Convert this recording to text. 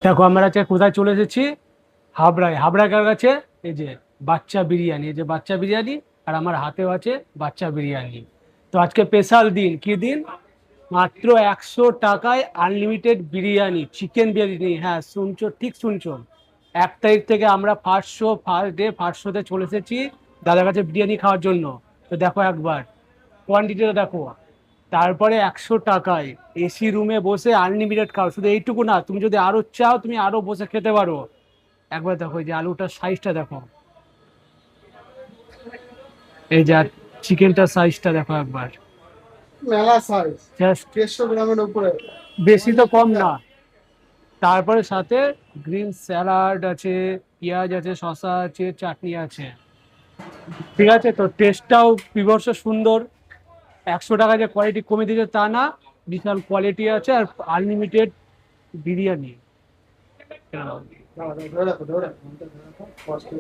দেখো আমরা আজকে কোথায় চলে এসেছি, হাবড়ায়। হাবড়ায় কার কাছে? এই যে বাচ্চা বিরিয়ানি, এই যে বাচ্চা বিরিয়ানি, আর আমার হাতেও আছে বাচ্চা বিরিয়ানি। তো আজকে স্পেশাল দিন, কি দিন? মাত্র 100 টাকায় আনলিমিটেড বিরিয়ানি, চিকেন বিরিয়ানি। হ্যাঁ শুনছো, ঠিক শুনছো। 1 তারিখ থেকে আমরা ফার্স্ট শোতে চলে এসেছি দাদার কাছে বিরিয়ানি খাওয়ার জন্য। তো দেখো একবার কোয়ান্টিটিটা দেখো। তারপরে 100 টাকায় এসি রুমে বসে আনলিমিটেড খাও। শুধু এইটুকু না, তুমি যদি আরো চাও তুমি আরো বসে খেতে পারো। একবার দেখো এই যে আলুটার সাইজটা দেখো, এই যে চিকেনটার সাইজটা দেখো একবার। মেলা সাইজ, জাস্ট 150 গ্রামের উপরে। বেশি তো কম না। তারপরে সাথে গ্রিন স্যালাড আছে, পেঁয়াজ আছে, শসা আছে, চাটনি আছে। ঠিক আছে, তো টেস্টটাও বিভৎস সুন্দর। 100 টাকা যে কোয়ালিটি কমে দিয়েছে তা না, বিশাল কোয়ালিটি আছে আর আনলিমিটেড বিরিয়ানি। দাঁড়া, দাঁড়া, ধরে রাখো, ধরে রাখো।